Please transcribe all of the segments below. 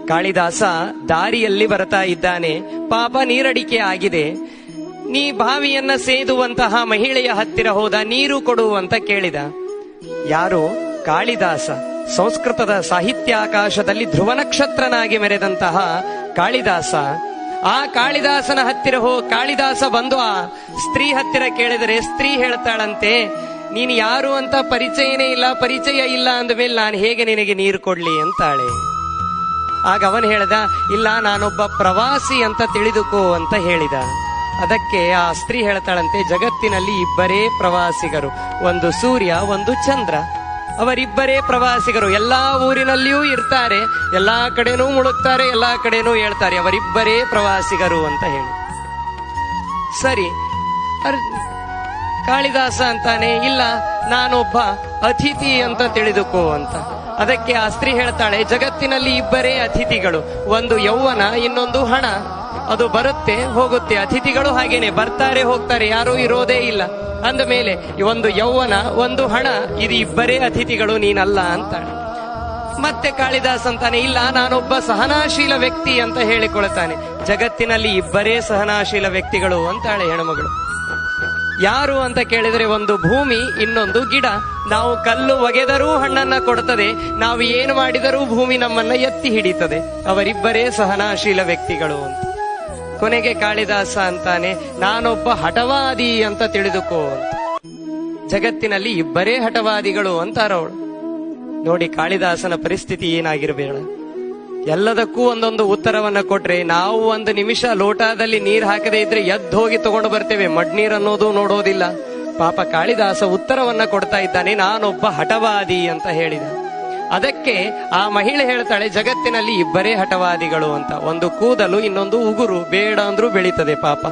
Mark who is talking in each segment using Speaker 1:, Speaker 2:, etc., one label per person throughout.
Speaker 1: ಕಾಳಿದಾಸ ದಾರಿಯಲ್ಲಿ ಬರ್ತಾ ಇದ್ದಾನೆ. ಪಾಪ ನೀರಡಿಕೆ ಆಗಿದೆ. ನೀ ಬಾವಿಯನ್ನ ಸೇದುವಂತಹ ಮಹಿಳೆಯ ಹತ್ತಿರ ಹೋದ, ನೀರು ಕೊಡು ಅಂತ ಕೇಳಿದ. ಯಾರು? ಕಾಳಿದಾಸ. ಸಂಸ್ಕೃತದ ಸಾಹಿತ್ಯಾಕಾಶದಲ್ಲಿ ಧ್ರುವ ನಕ್ಷತ್ರನಾಗಿ ಮೆರೆದಂತಹ ಕಾಳಿದಾಸ. ಆ ಕಾಳಿದಾಸನ ಹತ್ತಿರ ಕಾಳಿದಾಸ ಬಂದು ಆ ಸ್ತ್ರೀ ಹತ್ತಿರ ಕೇಳಿದರೆ ಸ್ತ್ರೀ ಹೇಳ್ತಾಳಂತೆ, ನೀನು ಯಾರು ಅಂತ ಪರಿಚಯ ಇಲ್ಲ ಅಂದಮೇಲೆ ನಾನು ಹೇಗೆ ನಿನಗೆ ನೀರು ಕೊಡ್ಲಿ ಅಂತಾಳೆ. ಆಗ ಅವನು ಹೇಳ್ದ, ಇಲ್ಲ ನಾನೊಬ್ಬ ಪ್ರವಾಸಿ ಅಂತ ತಿಳಿದುಕೋ ಅಂತ ಹೇಳಿದ. ಅದಕ್ಕೆ ಆ ಸ್ತ್ರೀ ಹೇಳ್ತಾಳಂತೆ, ಜಗತ್ತಿನಲ್ಲಿ ಇಬ್ಬರೇ ಪ್ರವಾಸಿಗರು, ಒಂದು ಸೂರ್ಯ, ಒಂದು ಚಂದ್ರ. ಅವರಿಬ್ಬರೇ ಪ್ರವಾಸಿಗರು. ಎಲ್ಲಾ ಊರಿನಲ್ಲಿಯೂ ಇರ್ತಾರೆ, ಎಲ್ಲಾ ಕಡೆನೂ ಮುಳುಗ್ತಾರೆ, ಎಲ್ಲಾ ಕಡೆನೂ ಹೇಳ್ತಾರೆ, ಅವರಿಬ್ಬರೇ ಪ್ರವಾಸಿಗರು ಅಂತ ಹೇಳಿ. ಸರಿ, ಕಾಳಿದಾಸ ಅಂತಾನೆ, ಇಲ್ಲ ನಾನೊಬ್ಬ ಅತಿಥಿ ಅಂತ ತಿಳಿದುಕೋ ಅಂತ. ಅದಕ್ಕೆ ಆ ಸ್ತ್ರೀ ಹೇಳ್ತಾಳೆ, ಜಗತ್ತಿನಲ್ಲಿ ಇಬ್ಬರೇ ಅತಿಥಿಗಳು, ಒಂದು ಯೌವನ, ಇನ್ನೊಂದು ಹಣ. ಅದು ಬರುತ್ತೆ ಹೋಗುತ್ತೆ. ಅತಿಥಿಗಳು ಹಾಗೇನೆ, ಬರ್ತಾರೆ ಹೋಗ್ತಾರೆ, ಯಾರೂ ಇರೋದೇ ಇಲ್ಲ. ಅಂದ ಮೇಲೆ ಒಂದು ಯೌವನ, ಒಂದು ಹಣ, ಇದು ಇಬ್ಬರೇ ಅತಿಥಿಗಳು, ನೀನಲ್ಲ ಅಂತಾಳೆ. ಮತ್ತೆ ಕಾಳಿದಾಸ್ ಅಂತಾನೆ, ಇಲ್ಲ ನಾನೊಬ್ಬ ಸಹನಾಶೀಲ ವ್ಯಕ್ತಿ ಅಂತ ಹೇಳಿಕೊಳ್ತಾನೆ. ಜಗತ್ತಿನಲ್ಲಿ ಇಬ್ಬರೇ ಸಹನಾಶೀಲ ವ್ಯಕ್ತಿಗಳು ಅಂತಾಳೆ ಹೆಣ್ಮಗಳು. ಯಾರು ಅಂತ ಕೇಳಿದ್ರೆ, ಒಂದು ಭೂಮಿ, ಇನ್ನೊಂದು ಗಿಡ. ನಾವು ಕಲ್ಲು ಒಗೆದರೂ ಹಣ್ಣನ್ನ ಕೊಡ್ತದೆ, ನಾವು ಏನು ಮಾಡಿದರೂ ಭೂಮಿ ನಮ್ಮನ್ನ ಎತ್ತಿ ಹಿಡಿತದೆ. ಅವರಿಬ್ಬರೇ ಸಹನಾಶೀಲ ವ್ಯಕ್ತಿಗಳು ಅಂತ. ಕೊನೆಗೆ ಕಾಳಿದಾಸ ಅಂತಾನೆ, ನಾನೊಬ್ಬ ಹಠವಾದಿ ಅಂತ ತಿಳಿದುಕೋ ಅಂತ. ಜಗತ್ತಿನಲ್ಲಿ ಇಬ್ಬರೇ ಹಠವಾದಿಗಳು ಅಂತಾರವಳು. ನೋಡಿ ಕಾಳಿದಾಸನ ಪರಿಸ್ಥಿತಿ ಏನಾಗಿರಬೇಡ. ಎಲ್ಲದಕ್ಕೂ ಒಂದೊಂದು ಉತ್ತರವನ್ನ ಕೊಟ್ರೆ, ನಾವು ಒಂದು ನಿಮಿಷ ಲೋಟದಲ್ಲಿ ನೀರು ಹಾಕದೇ ಇದ್ರೆ ಎದ್ದು ಹೋಗಿ ತಗೊಂಡು ಬರ್ತೇವೆ, ಮಡ್ನೀರ್ ಅನ್ನೋದು ನೋಡೋದಿಲ್ಲ. ಪಾಪ ಕಾಳಿದಾಸ ಉತ್ತರವನ್ನ ಕೊಡ್ತಾ ಇದ್ದಾನೆ, ನಾನೊಬ್ಬ ಹಠವಾದಿ ಅಂತ ಹೇಳಿದ. ಅದಕ್ಕೆ ಆ ಮಹಿಳೆ ಹೇಳ್ತಾಳೆ, ಜಗತ್ತಿನಲ್ಲಿ ಇಬ್ಬರೇ ಹಠವಾದಿಗಳು ಅಂತ. ಒಂದು ಕೂದಲು, ಇನ್ನೊಂದು ಉಗುರು, ಬೇಡ ಅಂದ್ರೂ ಬೆಳೀತದೆ ಪಾಪ.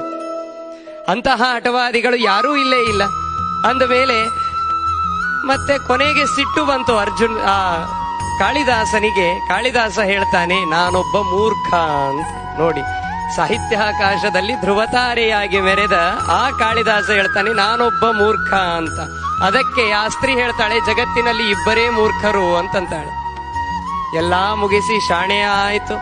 Speaker 1: ಅಂತಹ ಹಠವಾದಿಗಳು ಯಾರೂ ಇಲ್ಲೇ ಇಲ್ಲ. ಅಂದ ಮೇಲೆ ಮತ್ತೆ ಕೊನೆಗೆ ಸಿಟ್ಟು ಬಂತು ಕಾಳಿದಾಸನಿಗೆ. ಕಾಳಿದಾಸ ಹೇಳ್ತಾನೆ, ನಾನೊಬ್ಬ ಮೂರ್ಖ ಅಂತ. ನೋಡಿ, ಸಾಹಿತ್ಯಾಕಾಶದಲ್ಲಿ ಧ್ರುವತಾರೆಯಾಗಿ ಮೆರೆದ ಆ ಕಾಳಿದಾಸ ಹೇಳ್ತಾನೆ, ನಾನೊಬ್ಬ ಮೂರ್ಖ ಅಂತ. ಅದಕ್ಕೆ ಆ ಸ್ತ್ರೀ ಹೇಳ್ತಾಳೆ, ಜಗತ್ತಿನಲ್ಲಿ ಇಬ್ಬರೇ ಮೂರ್ಖರು ಅಂತಂತಾಳೆ. ಎಲ್ಲಾ ಮುಗಿಸಿ ಶಾಣೆಯ ಆಯ್ತು,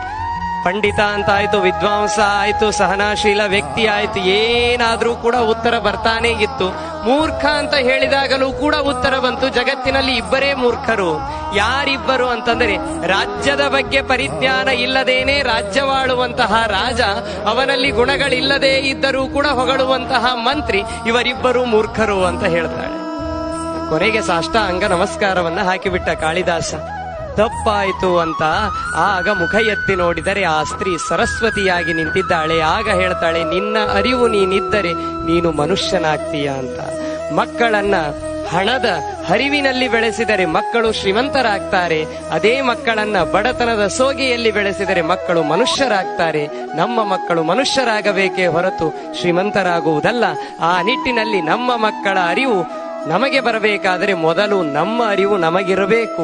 Speaker 1: ಪಂಡಿತ ಅಂತ ಆಯ್ತು, ವಿದ್ವಾಂಸ ಆಯ್ತು, ಸಹನಾಶೀಲ ವ್ಯಕ್ತಿ ಆಯ್ತು, ಏನಾದ್ರೂ ಕೂಡ ಉತ್ತರ ಬರ್ತಾನೆ ಇತ್ತು. ಮೂರ್ಖ ಅಂತ ಹೇಳಿದಾಗಲೂ ಕೂಡ ಉತ್ತರ ಬಂತು, ಜಗತ್ತಿನಲ್ಲಿ ಇಬ್ಬರೇ ಮೂರ್ಖರು. ಯಾರಿಬ್ಬರು ಅಂತಂದರೆ, ರಾಜ್ಯದ ಬಗ್ಗೆ ಪರಿಜ್ಞಾನ ಇಲ್ಲದೇನೆ ರಾಜ್ಯವಾಳುವಂತಹ ರಾಜ, ಅವನಲ್ಲಿ ಗುಣಗಳಿಲ್ಲದೇ ಇದ್ದರೂ ಕೂಡ ಹೊಗಳುವಂತಹ ಮಂತ್ರಿ, ಇವರಿಬ್ಬರು ಮೂರ್ಖರು ಅಂತ ಹೇಳ್ತಾಳೆ. ಕೊನೆಗೆ ಸಾಷ್ಟಾಂಗ ನಮಸ್ಕಾರವನ್ನ ಹಾಕಿಬಿಟ್ಟ ಕಾಳಿದಾಸ. ತಪ್ಪಾಯಿತು ಅಂತ ಆಗ ಮುಖ ಎತ್ತಿ ನೋಡಿದರೆ ಆ ಸ್ತ್ರೀ ಸರಸ್ವತಿಯಾಗಿ ನಿಂತಿದ್ದಾಳೆ. ಆಗ ಹೇಳ್ತಾಳೆ, ನಿನ್ನ ಅರಿವು ನೀನಿದ್ದರೆ ನೀನು ಮನುಷ್ಯನಾಗ್ತೀಯ ಅಂತ. ಮಕ್ಕಳನ್ನ ಹಣದ ಹರಿವಿನಲ್ಲಿ ಬೆಳೆಸಿದರೆ ಮಕ್ಕಳು ಶ್ರೀಮಂತರಾಗ್ತಾರೆ, ಅದೇ ಮಕ್ಕಳನ್ನ ಬಡತನದ ಸೋಗೆಯಲ್ಲಿ ಬೆಳೆಸಿದರೆ ಮಕ್ಕಳು ಮನುಷ್ಯರಾಗ್ತಾರೆ. ನಮ್ಮ ಮಕ್ಕಳು ಮನುಷ್ಯರಾಗಬೇಕೇ ಹೊರತು ಶ್ರೀಮಂತರಾಗುವುದಲ್ಲ. ಆ ನಿಟ್ಟಿನಲ್ಲಿ ನಮ್ಮ ಮಕ್ಕಳ ಅರಿವು ನಮಗೆ ಬರಬೇಕಾದರೆ ಮೊದಲು ನಮ್ಮ ಅರಿವು ನಮಗಿರಬೇಕು.